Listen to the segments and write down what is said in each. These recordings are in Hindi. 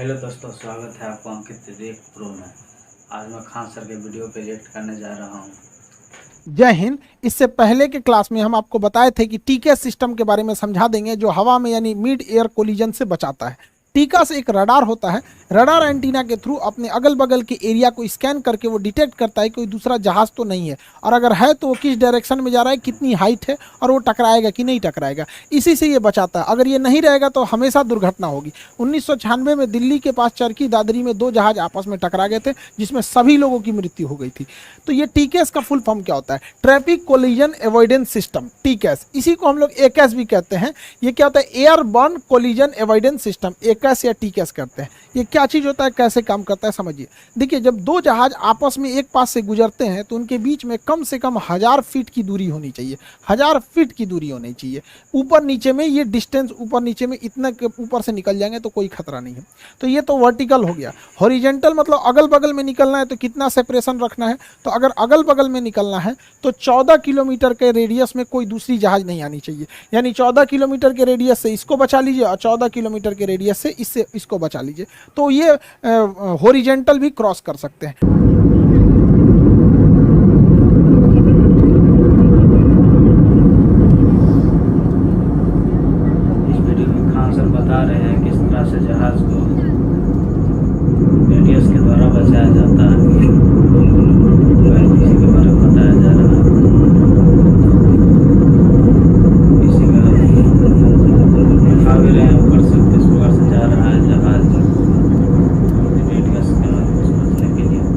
हेलो दोस्तों, स्वागत है आपको अंकित रिएक्ट प्रो में। आज मैं खान सर के वीडियो पे रिएक्ट करने जा रहा हूँ। जय हिंद। इससे पहले के क्लास में हम आपको बताए थे कि टीके सिस्टम के बारे में समझा देंगे जो हवा में यानी मिड एयर कोलिजन से बचाता है। टीका से एक रडार होता है। रडार एंटीना के थ्रू अपने अगल बगल के एरिया को स्कैन करके वो डिटेक्ट करता है कोई दूसरा जहाज तो नहीं है, और अगर है तो वो किस डायरेक्शन में जा रहा है, कितनी हाइट है, और वो टकराएगा कि नहीं टकराएगा। इसी से ये बचाता है। अगर ये नहीं रहेगा तो हमेशा दुर्घटना होगी। 1996 में दिल्ली के पास चरखी दादरी में दो जहाज आपस में टकरा गए थे, जिसमें सभी लोगों की मृत्यु हो गई थी। तो ये टीकेएस का फुल फॉर्म क्या होता है? Traffic collision avoidance system, TKS. इसी को हम लोग एकेएस भी कहते हैं। ये क्या होता है? Airborne collision avoidance system, AKS या टीकेएस करते हैं। ये क्या चीज होता है, कैसे काम करता है, समझिए। देखिए, जब दो जहाज आपस में एक पास से गुजरते हैं तो उनके बीच में कम से कम 1000 फीट की दूरी होनी चाहिए। 1000 फीट की दूरी होनी चाहिए। ऊपर नीचे में ये डिस्टेंस, ऊपर नीचे में इतना ऊपर से निकल जाएंगे तो कोई खतरा नहीं है। तो ये तो वर्टिकल हो गया। हॉरिजेंटल मतलब अगल बगल में निकलना है तो कितना सेपरेशन रखना है? तो अगर अगल बगल में निकलना है तो 14 किलोमीटर के रेडियस में कोई दूसरी जहाज नहीं आनी चाहिए। यानी 14 किलोमीटर के रेडियस से इसको बचा लीजिए और 14 किलोमीटर के रेडियस से इसको बचा लीजिए। तो ये हॉरिजेंटल भी क्रॉस कर सकते हैं। इस वीडियो में खान सर बता रहे हैं किस तरह से जहाज को रेडियस के द्वारा बचाया जाता है। इसी के बारे में बताया जा रहा है। इसी में दिखा भी रहे हैं, ऊपर से किस प्रकार से जा रहा है जहाज रेडियस के बचने के लिए।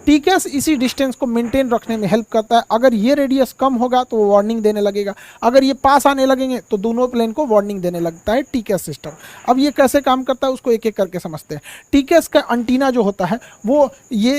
टीकेएस इसी डिस्टेंस को मेंटेन रखने में हेल्प करता है। अगर ये रेडियस कम होगा तो वो वार्निंग देने लगेगा, अगर ये पास आने लगेंगे तो दोनों प्लेन को वार्निंग देने लगता है टीकेएस सिस्टम। अब ये कैसे काम करता है उसको एक एक करके समझते हैं। टीकेएस का एंटीना जो होता है वो ये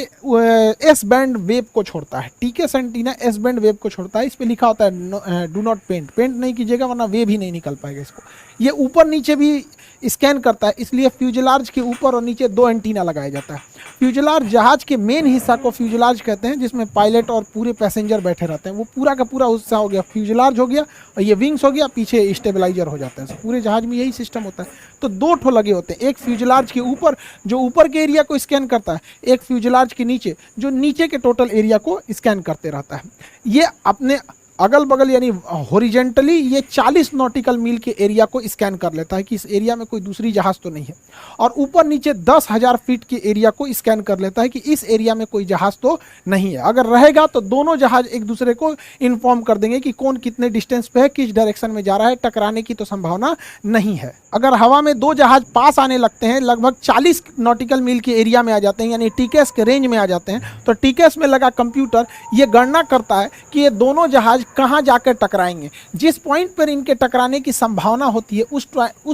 एस बैंड वेव को छोड़ता है। TKS antenna S band wave को छोड़ता है। इस पर लिखा होता है डू नॉट पेंट नहीं कीजिएगा वरना वेव ही नहीं निकल पाएगा इसको। ये ऊपर नीचे भी स्कैन करता है, इसलिए फ्यूजलार्ज के ऊपर और नीचे दो एंटीना लगाया जाता है। फ्यूजलार्ज जहाज के मेन हिस्सा को फ्यूजलार्ज कहते हैं, जिसमें पायलट और पूरे पैसेंजर बैठे रहते हैं। वो पूरा का पूरा हिस्सा हो गया फ्यूजलार्ज हो गया, और ये विंग्स हो गया, पीछे स्टेबलाइजर हो जाते हैं। पूरे जहाज में यही सिस्टम होता है। तो दो ठो लगे होते हैं, एक फ्यूजलार्ज के ऊपर जो ऊपर के एरिया को स्कैन करता है, एक फ्यूजलार्ज के नीचे जो नीचे के टोटल एरिया को स्कैन करते रहता है। ये अपने अगल बगल यानी हॉरिजेंटली ये 40 नॉटिकल मील के एरिया को स्कैन कर लेता है कि इस एरिया में कोई दूसरी जहाज तो नहीं है, और ऊपर नीचे 10,000 फीट के एरिया को स्कैन कर लेता है कि इस एरिया में कोई जहाज तो नहीं है। अगर रहेगा तो दोनों जहाज एक दूसरे को इन्फॉर्म कर देंगे कि कौन कितने डिस्टेंस पे है, किस डायरेक्शन में जा रहा है। टकराने की तो संभावना नहीं है। अगर हवा में दो जहाज पास आने लगते हैं, लगभग 40 नॉटिकल मील के एरिया में आ जाते हैं, यानी टीकेएस के रेंज में आ जाते हैं, तो टीकेएस में लगा कंप्यूटर ये गणना करता है कि ये दोनों जहाज कहाँ जाकर टकराएंगे। जिस पॉइंट पर इनके टकराने की संभावना होती है उस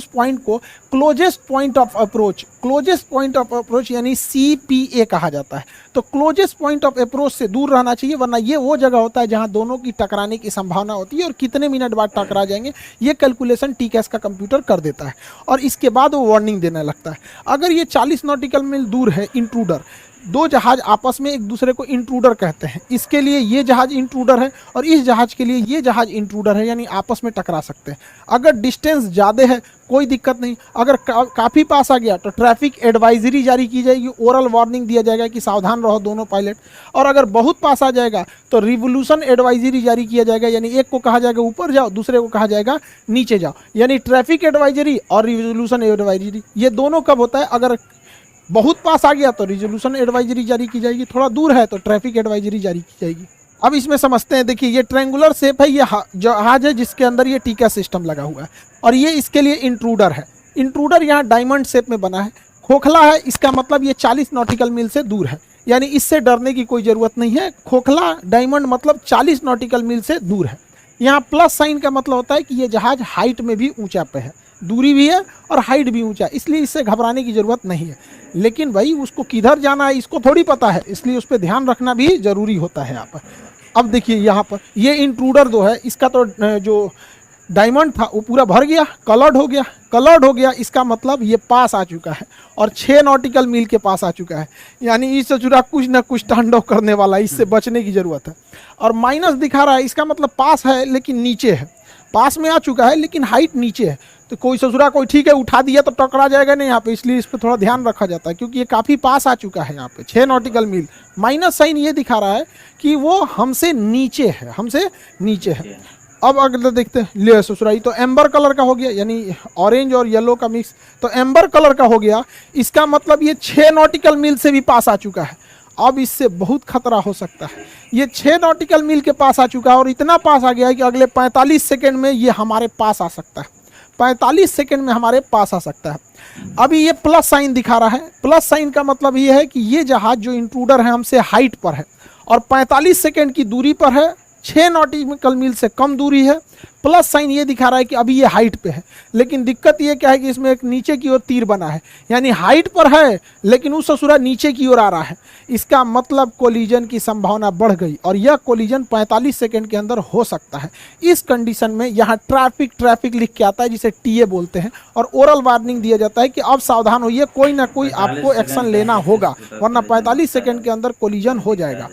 पॉइंट को क्लोजेस्ट पॉइंट ऑफ अप्रोच यानी CPA कहा जाता है। तो क्लोजेस्ट पॉइंट ऑफ अप्रोच से दूर रहना चाहिए, वरना ये वो जगह होता है जहां दोनों की टकराने की संभावना होती है, और कितने मिनट बाद टकरा जाएंगे ये कैलकुलेशन टीकेएस का कंप्यूटर कर देता है, और इसके बाद वो वार्निंग देने लगता है। अगर ये 40 नॉटिकल मील दूर है इंट्रूडर, दो जहाज आपस में एक दूसरे को इंट्रूडर कहते हैं, इसके लिए ये जहाज इंट्रूडर है और इस जहाज के लिए ये जहाज इंट्रूडर है, यानी आपस में टकरा सकते हैं। अगर डिस्टेंस ज़्यादा है कोई दिक्कत नहीं। अगर काफ़ी पास आ गया तो ट्रैफिक एडवाइजरी जारी की जाएगी, ओरल वार्निंग दिया जाएगा कि सावधान रहो दोनों पायलट। और अगर बहुत पास आ जाएगा तो रिवोल्यूशन एडवाइजरी जारी किया जाएगा, यानी एक को कहा जाएगा ऊपर जाओ, दूसरे को कहा जाएगा नीचे जाओ। यानी ट्रैफिक एडवाइजरी और रिवोल्यूशन एडवाइजरी ये दोनों कब होता है? अगर बहुत पास आ गया तो रिजोल्यूशन एडवाइजरी जारी की जाएगी, थोड़ा दूर है तो ट्रैफिक एडवाइजरी जारी की जाएगी। अब इसमें समझते हैं। देखिए, ये ट्रायंगुलर शेप है, ये जहाज है जिसके अंदर ये टीकेएस सिस्टम लगा हुआ है, और ये इसके लिए इंट्रूडर है। इंट्रूडर यहाँ डायमंड शेप में बना है, खोखला है, इसका मतलब ये 40 नॉटिकल मील से दूर है, यानी इससे डरने की कोई ज़रूरत नहीं है। खोखला डायमंड मतलब 40 नॉटिकल मील से दूर है। यहाँ प्लस साइन का मतलब होता है कि ये जहाज हाइट में भी ऊंचा पे है, दूरी भी है और हाइट भी ऊंचा है, इसलिए इससे घबराने की ज़रूरत नहीं है। लेकिन भाई उसको किधर जाना है इसको थोड़ी पता है, इसलिए उस पर ध्यान रखना भी ज़रूरी होता है यहाँ पर। अब देखिए, यहाँ पर ये इंट्रूडर जो है इसका तो जो डायमंड था वो पूरा भर गया, कलर्ड हो गया। कलर्ड हो गया इसका मतलब ये पास आ चुका है और 6 नॉटिकल मील के पास आ चुका है। यानी इस चुरा कुछ ना कुछ तांडव करने वाला है, इससे बचने की ज़रूरत है। और माइनस दिखा रहा है, इसका मतलब पास है लेकिन नीचे है, पास में आ चुका है लेकिन हाइट नीचे है। तो कोई ससुरा कोई ठीक है उठा दिया तो टकरा जाएगा नहीं यहाँ पे, इसलिए इस पर थोड़ा ध्यान रखा जाता है क्योंकि ये काफ़ी पास आ चुका है यहाँ पे 6 नॉटिकल मील। माइनस साइन ये दिखा रहा है कि वो हमसे नीचे है, हमसे नीचे है। अब अगर देखते हैं ले ससुराई तो एम्बर कलर का हो गया, यानी ऑरेंज और येलो का मिक्स, तो एम्बर कलर का हो गया। इसका मतलब ये 6 नॉटिकल मील से भी पास आ चुका है। अब इससे बहुत खतरा हो सकता है। ये 6 नॉटिकल मील के पास आ चुका है और इतना पास आ गया है कि अगले 45 सेकंड में ये हमारे पास आ सकता है, 45 सेकंड में हमारे पास आ सकता है। अभी ये प्लस साइन दिखा रहा है। प्लस साइन का मतलब ये है कि ये जहाज जो इंट्रूडर है हमसे हाइट पर है और 45 सेकंड की दूरी पर है, 6 नॉटिकल मील से कम दूरी है। प्लस साइन ये दिखा रहा है कि अभी ये हाइट पे है, लेकिन दिक्कत ये क्या है कि इसमें एक नीचे की ओर तीर बना है, यानी हाइट पर है लेकिन उस ससुरा नीचे की ओर आ रहा है। इसका मतलब कोलिजन की संभावना बढ़ गई और यह कोलिजन 45 सेकंड के अंदर हो सकता है। इस कंडीशन में यहाँ ट्रैफिक लिख के आता है जिसे टीए बोलते हैं और ओरल वार्निंग दिया जाता है कि अब सावधान होइए, कोई ना कोई आपको एक्शन लेना होगा वरना 45 सेकंड के अंदर कोलिजन हो जाएगा।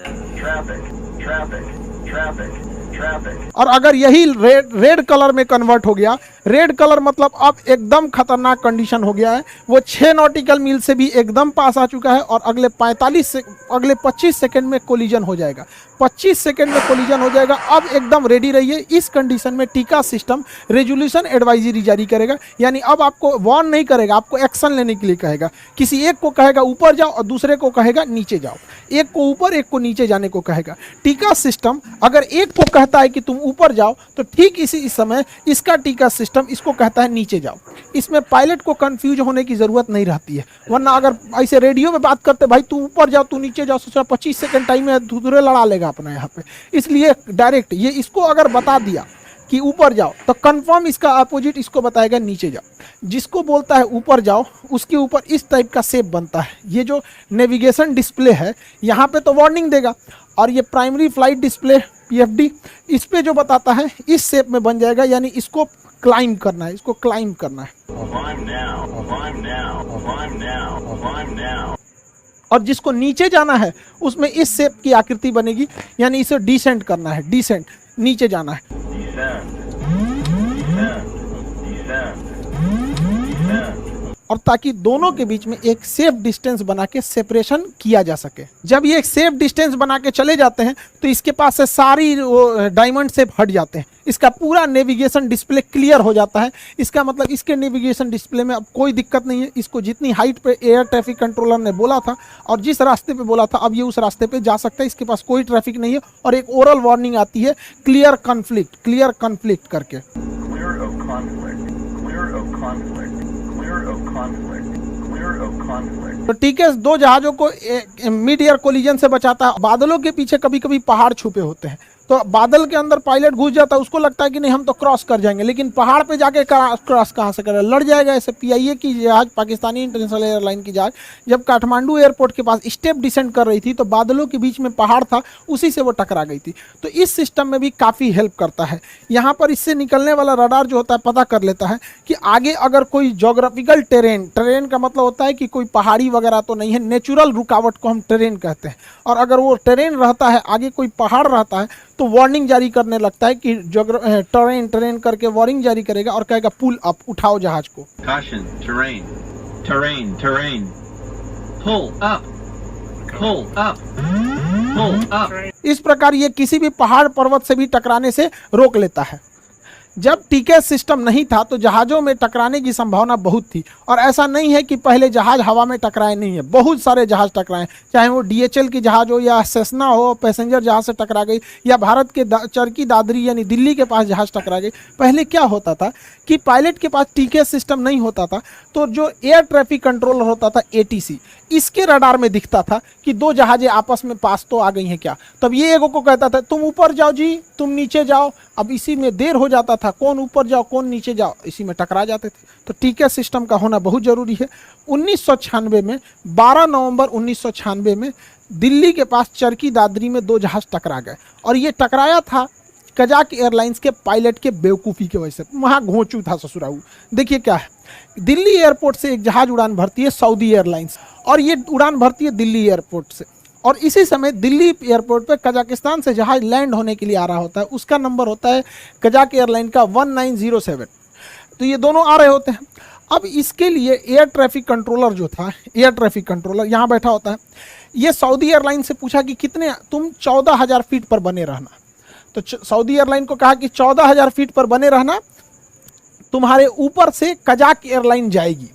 और अगर यही रेड कलर में कन्वर्ट हो गया, रेड कलर मतलब अब एकदम खतरनाक कंडीशन हो गया है। वो 6 नॉटिकल मील से भी एकदम पास आ चुका है और अगले 25 सेकंड में कोलिजन हो जाएगा। 25 सेकंड में कोलिजन हो जाएगा। अब एकदम रेडी रहिए। इस कंडीशन में टीका सिस्टम रेजोल्यूशन एडवाइजरी जारी करेगा, यानी अब आपको वार्न नहीं करेगा, आपको एक्शन लेने के लिए कहेगा। किसी एक को कहेगा ऊपर जाओ और दूसरे को कहेगा नीचे जाओ, एक को ऊपर एक को नीचे जाने को कहेगा। टीका सिस्टम अगर एक को कहता है कि तुम ऊपर जाओ तो ठीक इसी समय इसका टीका सिस्टम इसको कहता है नीचे जाओ। इसमें पायलट को कंफ्यूज होने की जरूरत नहीं रहती है, वरना अगर ऐसे रेडियो में बात करते भाई तू ऊपर जाओ तू नीचे जाओ, सोचा 25 सेकंड टाइम में दूसरे लड़ा लेगा अपना यहाँ पे। इसलिए डायरेक्ट ये इसको अगर बता दिया कि ऊपर जाओ तो कंफर्म इसका अपोजिट इसको बताएगा नीचे जाओ। जिसको बोलता है ऊपर जाओ उसके ऊपर इस टाइप का शेप बनता है। ये जो नेविगेशन डिस्प्ले है यहाँ पे तो वार्निंग देगा और ये प्राइमरी फ्लाइट डिस्प्ले पीएफडी इस पे जो बताता है इस शेप में बन जाएगा, यानी इसको क्लाइंब करना है, इसको क्लाइंब करना है। और जिसको नीचे जाना है उसमें इस शेप की आकृति बनेगी, यानी इसे डिसेंट करना है, डिसेंट नीचे जाना है। और ताकि दोनों के बीच में एक सेफ डिस्टेंस बना के सेपरेशन किया जा सके। जब ये एक सेफ डिस्टेंस बना के चले जाते हैं तो इसके पास से सारी डायमंड शेप हट जाते हैं, इसका पूरा नेविगेशन डिस्प्ले क्लियर हो जाता है। इसका मतलब इसके नेविगेशन डिस्प्ले में अब कोई दिक्कत नहीं है। इसको जितनी हाइट पे एयर ट्रैफिक कंट्रोलर ने बोला था और जिस रास्ते पे बोला था अब ये उस रास्ते पे जा सकता है, इसके पास कोई ट्रैफिक नहीं है। और एक ओरल वार्निंग आती है क्लियर कन्फ्लिक्ट करके। तो टीके 2 जहाजों को मिड एयर कोलिजन से बचाता है। बादलों के पीछे कभी कभी पहाड़ छुपे होते हैं, तो बादल के अंदर पायलट घुस जाता है, उसको लगता है कि नहीं हम तो क्रॉस कर जाएंगे, लेकिन पहाड़ पे जाके क्रॉस कहाँ से करें, लड़ जाएगा। ऐसे पीआईए की जहाज, पाकिस्तानी इंटरनेशनल एयरलाइन की जहाज जब काठमांडू एयरपोर्ट के पास स्टेप डिसेंड कर रही थी तो बादलों के बीच में पहाड़ था, उसी से वो टकरा गई थी। तो इस सिस्टम में भी काफ़ी हेल्प करता है। यहाँ पर इससे निकलने वाला रडार जो होता है पता कर लेता है कि आगे अगर कोई जोग्राफिकल टेरेन का मतलब होता है कि कोई पहाड़ी वगैरह तो नहीं है, नेचुरल रुकावट को हम टेरेन कहते हैं। और अगर वो टेरेन रहता है, आगे कोई पहाड़ रहता है तो वार्निंग जारी करने लगता है कि टेरेन करके वार्निंग जारी करेगा और कहेगा पुल अप, उठाओ जहाज को। Caution, terrain, pull up, pull up। इस प्रकार ये किसी भी पहाड़ पर्वत से भी टकराने से रोक लेता है। जब टीके सिस्टम नहीं था तो जहाज़ों में टकराने की संभावना बहुत थी, और ऐसा नहीं है कि पहले जहाज़ हवा में टकराए नहीं है, बहुत सारे जहाज़ टकराए, चाहे वो डीएचएल की जहाज़ हो या सेस्ना हो, पैसेंजर जहाज़ से टकरा गई, या भारत के चरखी दादरी यानी दिल्ली के पास जहाज़ टकरा गई। पहले क्या होता था कि पायलट के पास टीके सिस्टम नहीं होता था, तो जो एयर ट्रैफिक कंट्रोलर होता था एटीसी, इसके रडार में दिखता था कि 2 जहाज़ें आपस में पास तो आ गई हैं क्या। तब ये एगो को कहता था तुम ऊपर जाओ जी, तुम नीचे जाओ। अब इसी में देर हो जाता था, कौन ऊपर जाओ कौन नीचे जाओ, इसी में टकरा जाते थे। तो टीके सिस्टम का होना बहुत ज़रूरी है। 1996 में 12 नवंबर 1996 में दिल्ली के पास चरखी दादरी में 2 जहाज़ टकरा गए, और ये टकराया था कजाक एयरलाइंस के पायलट के बेवकूफ़ी की वजह से। वहाँ घोंचू था ससुराऊ। देखिए क्या है, दिल्ली एयरपोर्ट से एक जहाज उड़ान भरती है सऊदी एयरलाइंस, और ये उड़ान भरती है दिल्ली एयरपोर्ट से, और इसी समय दिल्ली एयरपोर्ट पे कजाकिस्तान से जहाज लैंड होने के लिए आ रहा होता है। उसका नंबर होता है कजाक एयरलाइन का 1907। तो ये दोनों आ रहे होते हैं। अब इसके लिए एयर ट्रैफिक कंट्रोलर जो था, एयर ट्रैफिक कंट्रोलर यहाँ बैठा होता है। ये सऊदी एयरलाइन से पूछा कि कितने, तुम 14,000 फीट पर बने रहना। तो सऊदी एयरलाइन को कहा कि 14,000 फीट पर बने रहना, तुम्हारे ऊपर से कजाक एयरलाइन जाएगी।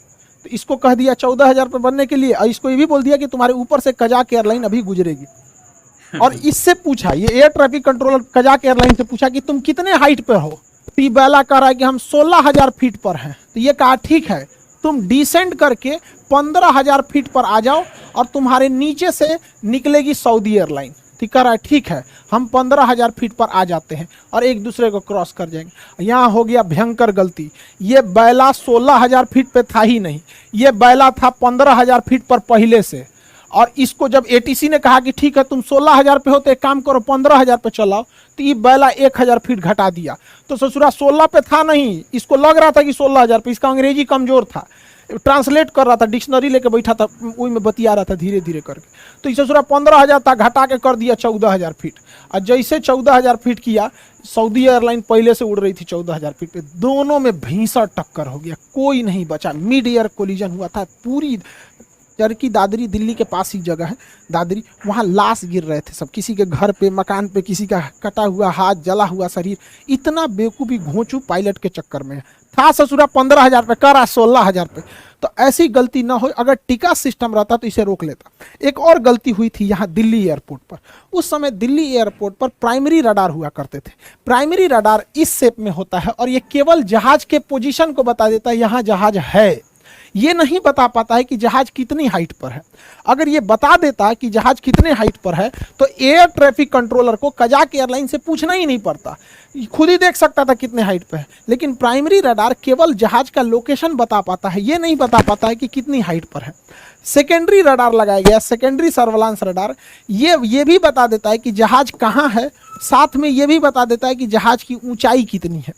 तो इसको कह दिया 14,000 पर बनने के लिए, और इसको ये भी बोल दिया कि तुम्हारे ऊपर से कजाक एयरलाइन अभी गुजरेगी। और इससे पूछा, ये air traffic controller Kazakh airline से पूछा कि तुम कितने हाइट पर हो। तो ये बैला कह रहा है कि हम 16,000 फीट पर हैं। तो ये कहा ठीक है, तुम डिसेंड करके 15,000 फीट पर आ जाओ और तुम्हारे नीचे से निकलेगी सऊदी एयरलाइन। तो कह रहा है ठीक है, हम 15,000 फीट पर आ जाते हैं और एक दूसरे को क्रॉस कर जाएंगे। यहाँ हो गया भयंकर गलती। ये बैला 16,000 फीट पे था ही नहीं, ये बैला था 15,000 फीट पर पहले से। और इसको जब एटीसी ने कहा कि ठीक है तुम 16,000 पे हो तो एक काम करो 15,000 पे चलाओ, तो ये बैला 1,000 फीट घटा दिया। तो ससुरा 16 पे था नहीं, इसको लग रहा था कि 16,000 पे, इसका अंग्रेजी कमजोर था, ट्रांसलेट कर रहा था, डिक्शनरी लेके बैठा था, वही में बतिया रहा था धीरे धीरे करके। तो इस ससुरा 15,000 था, घटा के कर दिया 14,000 फीट। और जैसे 14,000 फीट किया, सऊदी एयरलाइन पहले से उड़ रही थी 14,000 फीट पे, दोनों में भीषण टक्कर हो गया, कोई नहीं बचा, मिड एयर कोलिजन हुआ था। पूरी चरकी दादरी, दिल्ली के पास ही जगह है दादरी, वहाँ लाश गिर रहे थे सब, किसी के घर पे, मकान पे, किसी का कटा हुआ हाथ, जला हुआ शरीर। इतना बेवकूफ़ी घोंचू पायलट के चक्कर में था ससुरा 15,000 पे, करा 16,000 पे। तो ऐसी गलती ना हो, अगर टिकट सिस्टम रहता तो इसे रोक लेता। एक और गलती हुई थी यहाँ दिल्ली एयरपोर्ट पर। उस समय दिल्ली एयरपोर्ट पर प्राइमरी रडार हुआ करते थे। प्राइमरी रडार इस शेप में होता है और ये केवल जहाज के पोजीशन को बता देता है यहाँ जहाज है, ये नहीं बता पाता है कि जहाज कितनी हाइट पर है। अगर ये बता देता कि जहाज कितने हाइट पर है तो एयर ट्रैफिक कंट्रोलर को कजाक एयरलाइन से पूछना ही नहीं पड़ता, खुद ही देख सकता था कितने हाइट पे है। लेकिन प्राइमरी रडार केवल जहाज का लोकेशन बता पाता है, ये नहीं बता पाता है कि कितनी हाइट पर है। सेकेंडरी रडार लगाया गया, सेकेंडरी सर्वेलांस रडार, ये भी बता देता है कि जहाज कहाँ है, साथ में ये भी बता देता है कि जहाज की ऊंचाई कितनी है।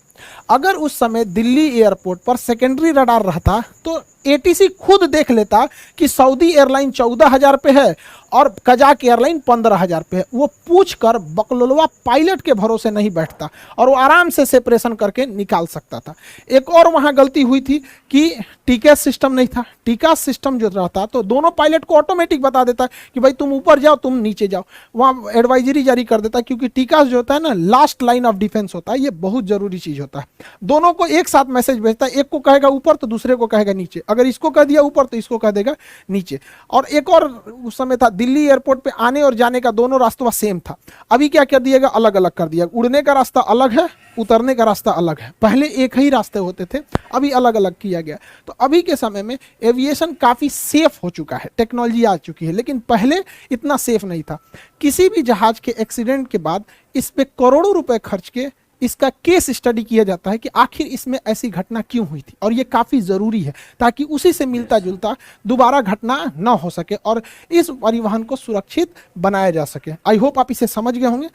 अगर उस समय दिल्ली एयरपोर्ट पर सेकेंडरी रडार रहता तो एटीसी खुद देख लेता कि सऊदी एयरलाइन 14,000 पे है और कजाक एयरलाइन 15,000 पे है। वो पूछकर बकलोलवा पायलट के भरोसे नहीं बैठता और वो आराम से सेपरेशन करके निकाल सकता था। एक और वहाँ गलती हुई थी कि टीकेएस सिस्टम नहीं था। टीकेएस सिस्टम जो रहता तो दोनों पायलट को ऑटोमेटिक बता देता कि भाई तुम ऊपर जाओ, तुम नीचे जाओ, वहाँ एडवाइजरी जारी कर देता। क्योंकि टीकेएस जो होता है ना, लास्ट लाइन ऑफ डिफेंस होता है, ये बहुत जरूरी चीज होता है। दोनों को एक साथ मैसेज भेजता है, एक को कहेगा ऊपर तो दूसरे को कहेगा नीचे, अगर इसको कह दिया ऊपर तो इसको कह देगा नीचे। और एक और उस समय था, दिल्ली एयरपोर्ट पे आने और जाने का दोनों रास्ता सेम था। अभी क्या कर दिएगा, अलग अलग कर दिया। उड़ने का रास्ता अलग है, उतरने का रास्ता अलग है। पहले एक ही रास्ते होते थे, अभी अलग अलग किया गया। तो अभी के समय में एविएशन काफ़ी सेफ हो चुका है, टेक्नोलॉजी आ चुकी है, लेकिन पहले इतना सेफ नहीं था। किसी भी जहाज के एक्सीडेंट के बाद इस पे करोड़ों रुपए खर्च के इसका केस स्टडी किया जाता है कि आखिर इसमें ऐसी घटना क्यों हुई थी, और ये काफ़ी ज़रूरी है ताकि उसी से मिलता जुलता दोबारा घटना न हो सके और इस परिवहन को सुरक्षित बनाया जा सके। आई होप आप इसे समझ गए होंगे।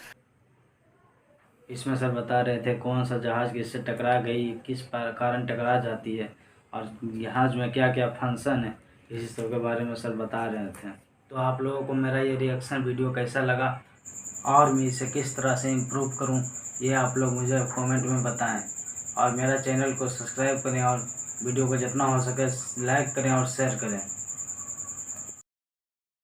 इसमें सर बता रहे थे कौन सा जहाज किससे टकरा गई, किस कारण टकरा जाती है और जहाज में क्या क्या फंक्शन है, इसी सब के बारे में सर बता रहे थे। तो आप लोगों को मेरा ये रिएक्शन वीडियो कैसा लगा और मैं इसे किस तरह से इम्प्रूव करूं, ये आप लोग मुझे कमेंट में बताएं। और मेरा चैनल को सब्सक्राइब करें और वीडियो को जितना हो सके लाइक करें और शेयर करें।